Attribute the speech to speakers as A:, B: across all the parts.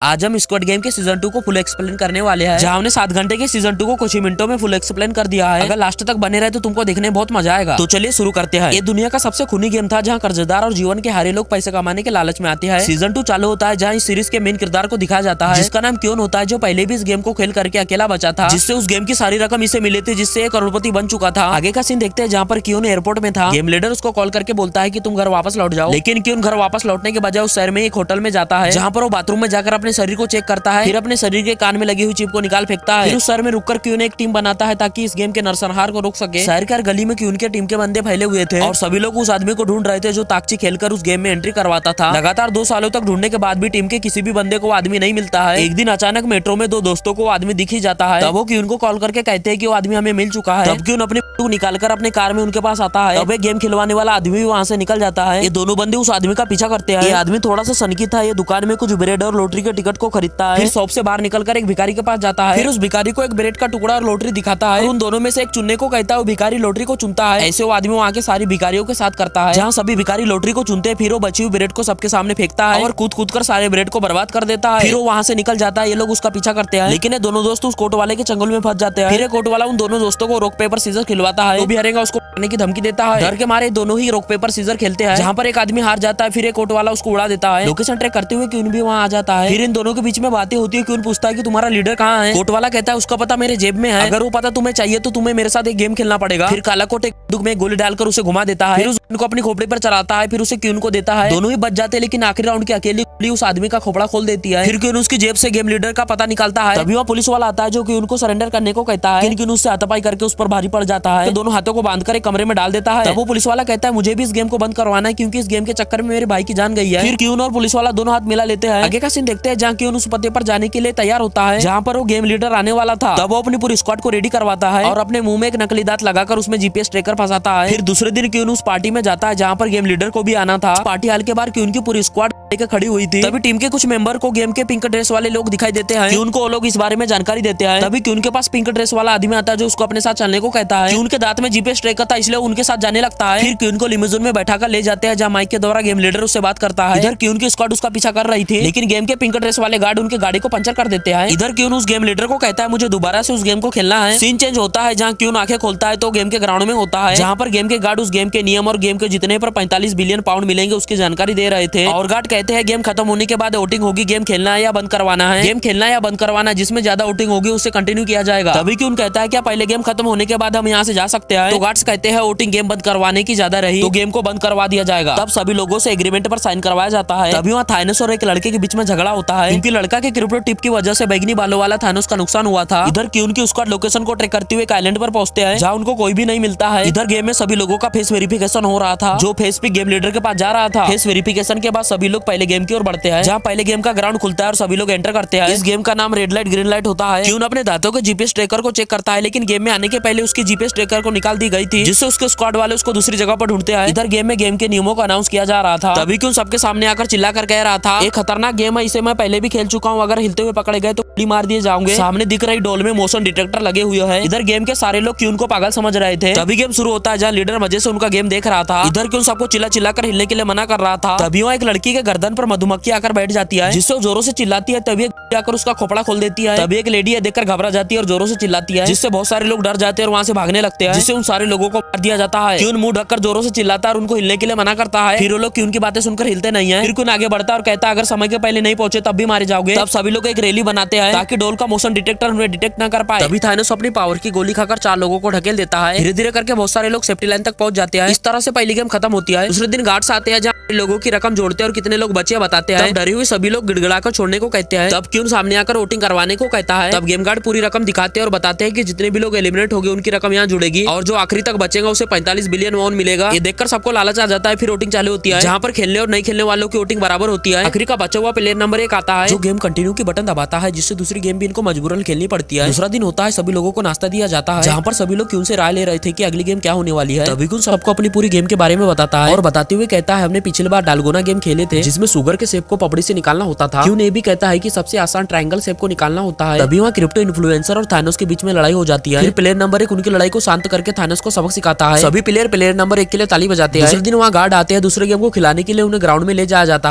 A: आज हम squad game के सीजन 2 को फुल एक्सप्लेन करने वाले हैं, जहां हमने 7 घंटे के सीजन 2 को कुछ ही मिनटों में फुल एक्सप्लेन कर दिया है। अगर लास्ट तक बने रहे तो तुमको देखने में बहुत मजा आएगा। तो चलिए शुरू करते हैं। ये दुनिया का सबसे खूनी गेम था, जहां कर्जदार और जीवन के हारे लोग पैसे कमाने के लालच में आते हैं। सीजन 2 चालू होता है, जहां इस सीरीज के मेन किरदार को दिखाया जाता है, जिसका नाम क्योन होता है, जो पहले भी इस गेम को खेल करके अकेला बचा था, जिससे उस गेम की सारी रकम इसे मिली थी, जिससे एक करोड़पति बन चुका था। आगे का सीन देखते हैं, जहाँ पर क्योन एयरपोर्ट में था। गेम लीडर उसको कॉल करके बोलता है कि तुम घर वापस लौट जाओ, लेकिन क्योन घर वापस लौटने के बजाय उस शहर में एक होटल में जाता है, जहाँ पर वो बाथरूम में जाकर अपने शरीर को चेक करता है, फिर अपने शरीर के कान में लगी हुई चिप को निकाल फेंकता है। फिर उस शहर में रुककर क्यून एक टीम बनाता है ताकि इस गेम के नरसंहार को रोक सके। शहर के हर गली में क्यून के टीम के बंदे फैले हुए थे और सभी लोग उस आदमी को ढूंढ रहे थे जो ताकची खेलकर उस गेम में एंट्री करवाता था। लगातार 2 सालों तक ढूंढने के बाद भी टीम के किसी भी बंदे को आदमी नहीं मिलता है। एक दिन अचानक मेट्रो में 2 दोस्तों को आदमी दिख ही जाता है। तब वो क्यून को कॉल करके कहते हैं कि वो आदमी हमें मिल चुका है। तब क्यून अपनी निकालकर अपने कार में उनके पास आता है। तब एक गेम खिलवाने वाला आदमी भी वहाँ से निकल जाता है। ये दोनों बंदे उस आदमी का पीछा करते हैं। ये आदमी थोड़ा सा सनकी था। ये दुकान में कुछ ब्रेड और लॉटरी के टिकट को खरीदता है, फिर शॉप से बाहर निकलकर एक भिखारी के पास जाता है। फिर उस भिखारी को एक ब्रेड का टुकड़ा और लॉटरी दिखाता है। उन दोनों में से एक चुनने को कहता है, वो भिखारी लॉटरी को चुनता है। ऐसे वो आदमी वहाँ के सारी भिखारियों के साथ करता है, जहाँ सभी भिखारी लॉटरी को चुनते हैं। फिर वो बची हुई ब्रेड को सबके सामने फेंकता है और कूद कर सारे ब्रेड को बर्बाद कर देता है। फिर वो वहाँ से निकल जाता है। ये लोग उसका पीछा करते हैं, लेकिन ये दोनों दोस्त उस कोर्ट वाले के चंगुल में फंस जाते हैं। फिर कोर्ट वाला उन दोनों दोस्तों को रॉक पेपर सीजर खिलवाता है। वो भी हारेगा उसको मारने की धमकी देता है। डर के मारे दोनों ही रॉक पेपर सीजर खेलते हैं, जहाँ पर एक आदमी हार जाता है। फिर एक कोर्ट वाला उसको उड़ा देता है। लोकेशन ट्रैक करते हुए क्यून भी वहाँ आ जाता है। फिर इन दोनों के बीच में बातें होती है। क्यून पूछता है कि तुम्हारा लीडर कहाँ है। कोर्ट वाला कहता है उसका पता मेरे जेब में है, अगर वो पता तुम्हें चाहिए तो तुम्हें मेरे साथ एक गेम खेलना पड़ेगा। फिर काला कोट एक बंदूक में गोली डालकर उसे घुमा देता है। फिर उस गन को अपनी खोपड़ी पर चलाता है, फिर उसे क्यून को देता है। दोनों ही बच जाते हैं, लेकिन आखिरी राउंड की अकेली गोली उस आदमी का खोपड़ा खोल देती है। फिर क्यून उसकी जेब से गेम लीडर का पता निकालता है। तभी वहाँ पुलिस वाला आता है, जो कि उनको सरेंडर करने को कहता है, लेकिन उससे हाथापाई करके उस पर भारी पड़ जाता है। तो दोनों हाथों को बांधकर एक कमरे में डाल देता है। तब वो पुलिस वाला कहता है मुझे भी इस गेम को बंद करवाना है, क्योंकि इस गेम के चक्कर में मेरे भाई की जान गई है। फिर क्यून और पुलिस वाला दोनों हाथ मिला लेते हैं। आगे का सीन देखते हैं, जहाँ क्यून उस पते पर जाने के लिए तैयार होता है, जहाँ पर वो गेम लीडर आने वाला था। तब वो अपनी पूरी स्क्वाड को रेडी करवाता है और अपने मुंह में एक नकली दांत लगाकर उसमें जीपीएस ट्रैकर फंसाता है। फिर दूसरे दिन क्यून उस पार्टी में जाता है, जहाँ पर गेम लीडर को भी आना था। पार्टी हाल के बाहर क्यून की पूरी स्क्वाड लेकर खड़ी हुई थी। तभी टीम के कुछ मेंबर को गेम के पिंक ड्रेस वाले लोग दिखाई देते हैं। क्यून को वो लोग इस बारे में जानकारी देते हैं। तभी क्यून के पास पिंक ड्रेस वाला आदमी आता है, जो उसको अपने साथ चलने को कहता है। क्यून के दांत में जीपीएस ट्रैकर था, इसलिए उनके साथ जाने लगता है। फिर क्यून को लिमोजिन में बैठाकर ले जाते हैं, जहाँ माइक के द्वारा गेम लीडर उससे बात करता है। इधर क्यून की स्क्वाड उसका पीछा कर रही थी, लेकिन गेम के पिंक ड्रेस वाले गार्ड उनके गाड़ी को पंचर कर देते हैं। इधर क्यून उस गेम लीडर को कहता है मुझे दोबारा से उस गेम को खेलना है। सीन चेंज होता है, जहाँ क्यून आंखें खोलता है तो गेम के ग्राउंड में होता है, जहाँ पर गेम के गार्ड उस गेम के नियम और गेम के जीतने पर 45 बिलियन पाउंड मिलेंगे उसकी जानकारी दे रहे थे। और गार्ड कहते हैं गेम खत्म होने के बाद वोटिंग होगी, गेम खेलना है या बंद करवाना है। गेम खेलना है या बंद करवाना, जिसमें ज्यादा वोटिंग होगी उससे कंटिन्यू किया जाएगा। तभी क्यून कहता है क्या पहले गेम खत्म होने के बाद हम यहाँ से जा सकते हैं। तो गार्ड्स कहते हैं वोटिंग गेम बंद करवाने की ज्यादा रही तो गेम को बंद करवा दिया जाएगा। तब सभी लोगों से एग्रीमेंट पर साइन करवाया जाता है। तभी वहाँ थानोस और एक लड़के के बीच में झगड़ा होता है, क्योंकि लड़का के क्रिप्टो टिप की वजह से बैगनी बालों वाला थानोस का नुकसान हुआ था। इधर क्यून की स्क्वाड लोकेशन को ट्रैक करते हुए एक आइलैंड पर पहुंचते हैं, जहाँ उनको कोई भी नहीं मिलता है। इधर गेम में सभी लोगों का फेस वेरिफिकेशन हो रहा था, जो फेस पे गेम लीडर के पास जा रहा था। फेस वेरिफिकेशन के बाद सभी लोग पहले गेम की ओर बढ़ते हैं, जहाँ पहले गेम का ग्राउंड खुलता है और सभी लोग एंटर करते हैं। इस गेम का नाम रेड लाइट ग्रीन लाइट होता है। क्यून अपने दांतों के जीपीएस ट्रैकर को चेक करता है, लेकिन गेम में आने के पहले उसकी जीपीएस ट्रैकर को निकाल दी गई थी, जिससे उसके स्क्वाड वाले उसको दूसरी जगह पर ढूंढते हैं। इधर गेम के नियमों को अनाउंस किया जा रहा था। तभी क्यून सबके सामने आकर चिल्ला कर कह रहा था एक खतरनाक गेम है, इसे मैं पहले भी खेल चुका हूँ, अगर हिलते हुए पकड़े गए तो गोली मार दिए जाओगे। सामने दिख रही डोल में मोशन डिटेक्टर लगे हुए हैं। इधर गेम के सारे लोग क्यून को पागल समझ रहे थे। तभी गेम शुरू होता है, जहाँ लीडर मजे से उनका गेम देख रहा था। इधर क्यून सबको चिल्ला कर हिलने के लिए मना कर रहा था। तभी वहाँ एक लड़की के गर्दन पर मधुमक्खी आकर बैठ जाती है, जिससे वो जोरों से चिल्लाती है। तभी आकर उसका खोपड़ा खोल देती है। तभी एक लेडी है देखकर घबरा जाती है और जोरों से चिल्लाती है, जिससे बहुत सारे लोग डर जाते हैं और वहाँ से भागने लगते हैं, जिससे उन सारे लोगों को मार दिया जाता है। क्यून मुंह ढककर जोरों से चिल्लाता है और उनको हिलने के लिए मना करता है। फिर वो लोग क्यून की बातें सुनकर हिलते नहीं है। फिर क्यून आगे बढ़ता है और कहता है अगर समय के पहले नहीं पहुंचे तब भी मारे जाओगे। तब सभी लोग एक रैली बनाते हैं ताकि डोल का मोशन डिटेक्टर उन्हें डिटेक्ट न कर पाए। तभी थानोस अपनी पावर की गोली खाकर 4 लोगों को ढकेल देता है। धीरे धीरे करके बहुत सारे लोग सेफ्टी लाइन तक पहुंच जाते हैं। इस तरह से पहली गेम खत्म होती है। दूसरे दिन गार्ड्स आते हैं, जहाँ लोगों की रकम जोड़ते हैं और कितने लोग बचे बताते हैं। डरे हुए सभी लोग गिड़गिड़ाकर छोड़ने को कहते हैं। तब क्यून सामने आकर वोटिंग करवाने को कहता है। तब गेम गार्ड पूरी रकम दिखाते हैं और बताते हैं कि जितने भी लोग एलिमिनेट हो गए उनकी रकम यहाँ जुड़ेगी और जो आखिरी तक बचेगा उसे 45 बिलियन वॉन मिलेगा। ये देखकर सबको लालच आ जाता है। फिर वोटिंग चालू होती है, जहाँ पर खेलने और नहीं खेलने वालों की वोटिंग बराबर होती है। आखिरी का बचा हुआ प्लेयर नंबर 1 आता है, जो गेम कंटिन्यू की बटन दबाता है, जिससे दूसरी गेम भी इनको मजबूरन खेलनी पड़ती है। दूसरा दिन होता है, सभी लोगों को नाश्ता दिया जाता है, जहाँ पर सभी लोग क्यों से राय ले रहे थे कि अगली गेम क्या होने वाली है। तभी क्यों सबको अपनी पूरी गेम के बारे में बताता है और बताते हुए कहता है हमने पिछली बार डालगोना गेम खेले थे जिसमें शुगर के शेप को पपड़ी से निकालना होता था। क्यों ने भी कहता है कि सबसे आसान ट्रायंगल शेप को निकालना होता है। तभी वहाँ क्रिप्टो इन्फ्लुएंसर और थानोस के बीच में लड़ाई हो जाती है। फिर प्लेयर नंबर 1 उनकी लड़ाई को शांत करके थानोस को सबक सिखाता है। सभी प्लेयर नंबर 1 के लिए ताली बजाते हैं। दूसरे दिन वहाँ गार्ड आते हैं, दूसरे गेम को खिलाने के लिए उन्हें ग्राउंड में ले जाया जाता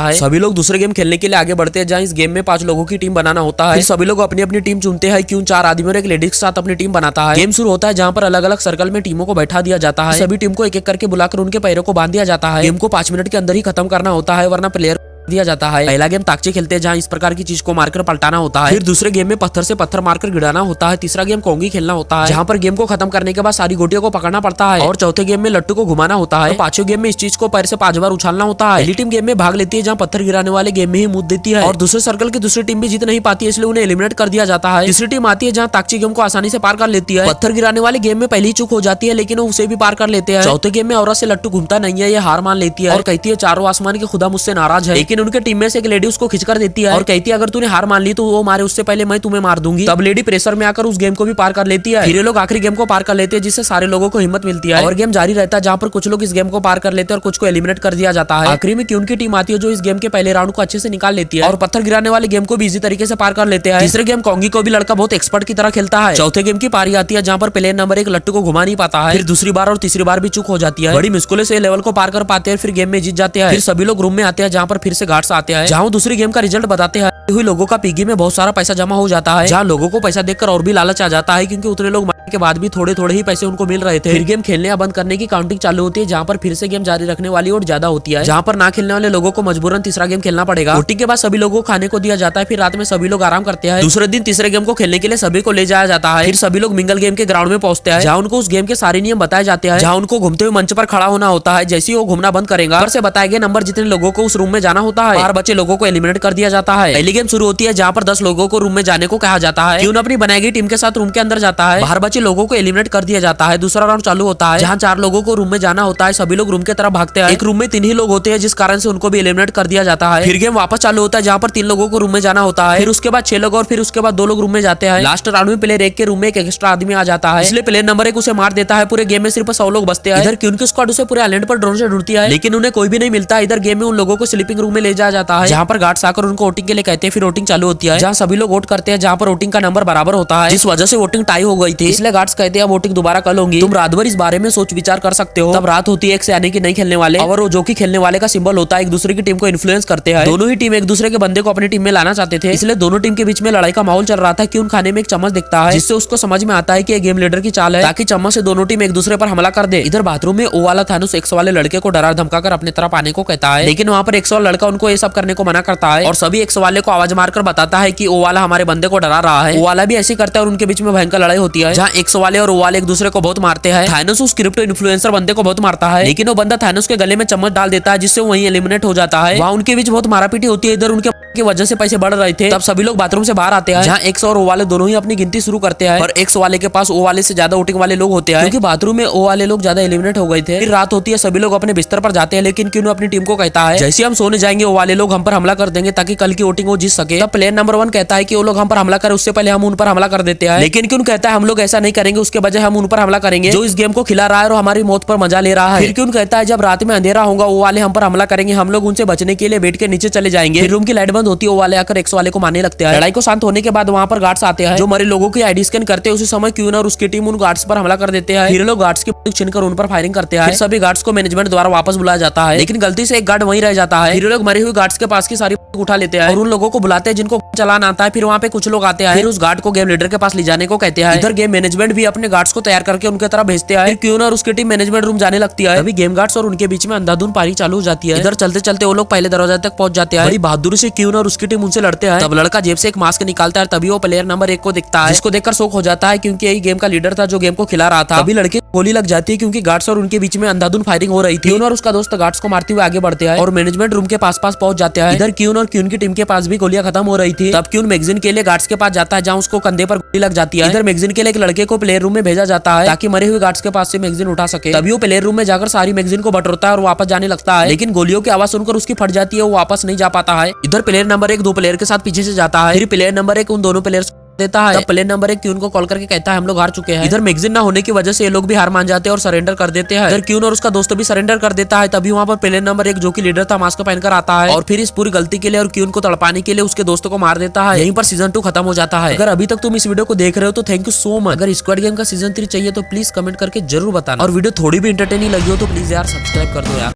A: है। सभी लोग दूसरे गेम खेलने के लिए आगे बढ़ते हैं, जहाँ इस गेम में 5 लोगों की टीम बनाना होता है। फिर सभी लोग अपनी अपनी टीम चुनते हैं। क्यों 4 आदमी और एक लेडीज के साथ अपनी टीम बनाता है। गेम शुरू होता है, जहाँ पर अलग अलग सर्कल में टीमों को बैठा दिया जाता है। सभी टीम को एक एक करके बुलाकर उनके पैरों को बांध दिया जाता है। गेम को 5 मिनट के अंदर ही खत्म करना होता है, वरना प्लेयर दिया जाता है। पहला गेम ताकचे खेलते हैं, जहाँ इस प्रकार की चीज को मारकर पलटाना होता है। फिर दूसरे गेम में पत्थर से पत्थर मारकर गिराना होता है। तीसरा गेम कोंगी खेलना होता है, जहाँ पर गेम को खत्म करने के बाद सारी गोटियों को पकड़ना पड़ता है। और चौथे गेम में लट्टू को घुमाना होता है। पांचवें गेम में इस चीज को पैर से 5 बार उछालना होता है। पहली टीम गेम में भाग लेती है, जहाँ पत्थर गिराने वाले गेम में ही मुद्द देती है और दूसरे सर्कल की दूसरी टीम भी जीत नहीं पाती है, इसलिए उन्हें एलिमिनेट कर दिया जाता है। तीसरी टीम आती है, जहाँ ताकची गेम को आसानी से पार कर लेती है। पत्थर गिराने वाले गेम में पहली चूक हो जाती है, लेकिन वो उसे भी पार कर लेते हैं। चौथे गेम में औरत से लट्टू घूमता नहीं है, ये हार मान लेती है और कहती है चारों आसमान के खुदा मुझसे नाराज है। लेकिन उनके टीम में से एक लेडी उसको खिंचकर देती है और कहती है अगर तूने हार मान ली तो वो मारे उससे पहले मैं तुम्हें मार दूंगी। तब लेडी प्रेशर में आकर उस गेम को भी पार कर लेती है। फिर ये लोग आखिरी गेम को पार कर लेते हैं, जिससे सारे लोगों को हिम्मत मिलती है और गेम जारी रहता है, जहाँ पर कुछ लोग इस गेम को पार कर लेते हैं और कुछ को एलिमिनेट कर दिया जाता है। आखिरी में क्यून की टीम आती है, जो इस गेम के पहले राउंड को अच्छे से निकाल लेती है और पत्थर गिराने वाले गेम को भी इजी तरीके से पार कर लेते हैं। तीसरे गेम कोंगी को भी लड़का बहुत एक्सपर्ट की तरह खेलता है। चौथे गेम की पारी आती है, जहाँ पर प्लेयर नंबर 1 लट्टू को घुमा नहीं पाता है। फिर दूसरी बार और तीसरी बार भी चूक हो जाती है। बड़ी मुश्किल से लेवल को पार कर पाते हैं, फिर गेम में जीत जाते हैं। फिर सभी लोग रूम में आते हैं, जहाँ पर फिर से गार्ड्स आते हैं, जहाँ दूसरी गेम का रिजल्ट बताते हैं। हुई लोगों का पिगी में बहुत सारा पैसा जमा हो जाता है, जहाँ लोगों को पैसा देखकर और भी लालच आ जाता है, क्योंकि उतने लोग मरने के बाद भी थोड़े थोड़े ही पैसे उनको मिल रहे थे। फिर गेम खेलने या बंद करने की काउंटिंग चालू होती है, जहाँ पर फिर से गेम जारी रखने वाली और ज्यादा होती है, जहाँ पर ना खेलने वाले लोगों को मजबूरन तीसरा गेम खेलना पड़ेगा। वोटिंग के बाद सभी लोगों को खाने को दिया जाता है। फिर रात में सभी लोग आराम करते हैं। दूसरे दिन तीसरे गेम को खेलने के लिए सभी को ले जाया जाता है। फिर सभी लोग मिंगल गेम के ग्राउंड में पहुंचते हैं, जहाँ उनको उस गेम के सारे नियम बताए जाते हैं, जहाँ उनको घूमते हुए मंच पर खड़ा होना होता है। जैसे ही वो घूमना बंद करेगा, ऊपर से बताए गए नंबर जितने लोगों को उस रूम में जाना होता है, 12 बचे लोगों को एलिमिनेट कर दिया जाता है। पहली गेम शुरू होती है, जहाँ पर 10 लोगों को रूम में जाने को कहा जाता है। क्यों अपनी बनाई गई टीम के साथ रूम के अंदर जाता है, बाहर बचे लोगों को एलिमिनेट कर दिया जाता है। दूसरा राउंड चालू होता है, जहाँ 4 लोगों को रूम में जाना होता है। सभी लोग रूम की तरफ भागते हैं। एक रूम में 3 ही लोग होते हैं, जिस कारण से उनको भी एलिमिनेट कर दिया जाता है। फिर गेम वापस चालू होता है, जहाँ पर 3 लोगों को रूम में जाना होता है। फिर उसके बाद 6 लोग और फिर उसके बाद 2 लोग रूम में जाते हैं। लास्ट राउंड में प्लेयर 1 के रूम में एक एक्स्ट्रा आदमी आ जाता है, इसलिए प्लेयर नंबर 1 उसे मार देता है। पूरे गेम में सिर्फ 100 लोग बचते हैं। इधर क्यून की स्क्वाड उसे पूरे आइलैंड पर ड्रोन से ढूंढती है, लेकिन उन्हें कोई भी नहीं मिलता। इधर गेम में उन लोगों को स्लीपिंग रूम में ले जाया जाता है, जहाँ पर गार्ड्स आकर उनको वोटिंग के लिए कहते हैं। फिर वोटिंग चालू होती है, जहाँ सभी लोग वोट करते हैं, जहाँ पर वोटिंग का नंबर बराबर होता है, जिस वजह से वोटिंग टाई हो गई थी। इसलिए गार्ड्स कहते हैं वोटिंग दोबारा कर लूंगी, तुम रात भर इस बारे में सोच विचार कर सकते हो। तब रात होती है, एक से यानी कि नहीं खेलने वाले और वो जो कि खेलने वाले का सिंबल होता है, एक दूसरे की टीम को इन्फ्लुएंस करते हैं। दोनों ही टीम एक दूसरे के बंदे को अपनी टीम में लाना चाहते थे, इसलिए दोनों टीम के बीच में लड़ाई का माहौल चल रहा था। क्यों खाने में एक चम्मच दिखता है, जिससे उसको समझ में आता है कि ये गेम लीडर की चाल है, ताकि चम्मच से दोनों टीम एक दूसरे पर हमला कर दे। इधर बाथरूम में ओ वाला थानोस एक्स वाले लड़के को डरा धमकाकर अपनी तरफ आने को कहता है, लेकिन वहाँ पर एक्स वाला लड़का उनको ये सब करने को मना करता है और सभी एक्स वाले को आवाज मारकर बताता है कि ओ वाला हमारे बंदे को डरा रहा है। ओ वाला भी ऐसे करता है और उनके बीच में भयंकर लड़ाई होती है, जहाँ एक्स वाले और ओ वाले एक दूसरे को बहुत मारते हैं। थानोस उस क्रिप्टो इन्फ्लुएंसर बंदे को बहुत मारता है, लेकिन वो बंदा थानोस के गले में चम्मच डाल देता है, जिससे वहीं एलिमिनेट हो जाता है। वहाँ उनके बीच बहुत मारापीटी होती है। इधर उनके की वजह से पैसे बढ़ रहे थे। तब सभी लोग बाथरूम से बाहर आते हैं, जहाँ एक्स और ओ वाले दोनों ही अपनी गिनती शुरू करते हैं, और एक्स वाले के पास ओ वाले से ज्यादा वोटिंग वाले लोग होते हैं, क्योंकि बाथरूम में ओ वाले लोग ज्यादा एलिमिनेट हो गए थे। फिर रात होती है, सभी लोग अपने बिस्तर पर जाते हैं, लेकिन क्यों अपनी टीम को कहता है जैसे हम सोने जाएंगे वो वाले लोग हम पर हमला कर देंगे, ताकि कल की वोटिंग वो जीत सके। तब प्लेयर नंबर 1 कहता है कि वो लोग हम पर हमला करें, उससे पहले हम उन पर हमला कर देते हैं। लेकिन क्यों कहता है हम लोग ऐसा नहीं करेंगे, उसके बजाय हम उन पर हमला करेंगे जो इस गेम को खिला रहा है और हमारी मौत पर मजा ले रहा है। फिर क्यों कहता है जब रात में अंधेरा होगा वो वाले हम पर हमला करेंगे, हम लोग उनसे बचने के लिए बेड के नीचे चले जाएंगे। फिर रूम की लाइट बंद होती है, वो वाले आकर एक्स वाले को मारने लगते हैं। लड़ाई को शांत होने के बाद वहाँ पर गार्ड्स आते हैं, जो मरे लोगों की आईडी स्कैन करते हैं। उसी समय क्यून और उसकी टीम उन गार्ड्स पर हमला कर देते हैं। फिर लोग गार्ड्स की बंदूक छीनकर उन पर फायरिंग करते हैं। फिर सभी गार्ड्स को मैनेजमेंट द्वारा वापस बुलाया जाता है, लेकिन गलती से एक गार्ड वहीं रह जाता है। फिर लोग मरे हुए गार्ड्स के पास की सारी उठा लेते हैं और उन लोगों को बुलाते हैं जिनको चलाना आता है। फिर वहाँ पे कुछ लोग आते हैं, फिर उस गार्ड को गेम लीडर के पास ले जाने को कहते हैं। इधर गेम मैनेजमेंट भी अपने गार्ड्स को तैयार करके उनके तरफ भेजते हैं। क्यून और उसकी टीम मैनेजमेंट रूम जाने लगती है। अभी गेम गार्ड्स और उनके बीच में अंधाधुंध पारी चालू हो जाती है। इधर चलते चलते वो लोग पहले दरवाजे तक पहुंच जाते हैं। बड़ी बहादुरी से क्यून और उसकी टीम उनसे लड़ते हैं। तब लड़का जेब से एक मास्क निकालता है, तभी वो प्लेयर नंबर 1 को दिखता है, जिसको देखकर शौक हो जाता है, क्योंकि यही गेम का लीडर था जो गेम को खिला रहा था। अभी लड़के को गोली लग जाती है, क्योंकि गार्ड्स और उनके बीच में अंधाधुंध फायरिंग हो रही थी। क्यून और उसका दोस्त गार्ड्स को मारते हुए आगे बढ़ते हैं और मैनेजमेंट रूम के पास आसपास पहुंच जाते हैं। इधर क्यून और क्यून की टीम के पास भी गोलियां खत्म हो रही थी। तब क्यून मैगजीन के लिए गार्ड्स के पास जाता है, जहां उसको कंधे पर गोली लग जाती है। इधर मैगजीन के लिए एक लड़के को प्लेयर रूम में भेजा जाता है ताकि मरे हुए गार्ड्स के पास से मैगजीन उठा सके। तभी वो प्लेयर रूम में जाकर सारी मैगजीन को बटोरता है और वापस जाने लगता है, लेकिन गोलियों की आवाज सुनकर उसकी फट जाती है, वो वापस नहीं जा पाता है। इधर प्लेयर नंबर 1 दो प्लेयर के साथ पीछे से जाता है। फिर प्लेयर नंबर 1 उन दोनों प्लेयर्स देता है। तब प्लेयर नंबर 1 क्यून को कॉल करके कहता है हम लोग हार चुके हैं। इधर मैगजीन ना होने की वजह से ये लोग भी हार मान जाते हैं और सरेंडर कर देते हैं। इधर क्यून और उसका दोस्त भी सरेंडर कर देता है। तभी वहाँ पर प्लेयर नंबर 1 जो कि लीडर था मास्क पहनकर आता है और फिर इस पूरी गलती के लिए और क्यून को तड़पाने के लिए उसके दोस्तों को मार देता है। यहीं पर सीजन 2 खत्म हो जाता है। अगर अभी तक तुम इस वीडियो को देख रहे हो तो थैंक यू सो मच। अगर स्क्वाड गेम का सीजन 3 चाहिए तो प्लीज कमेंट करके जरूर बताना, और वीडियो थोड़ी भी इंटरटेनिंग लगी हो तो प्लीज यार सब्सक्राइब कर दो यार।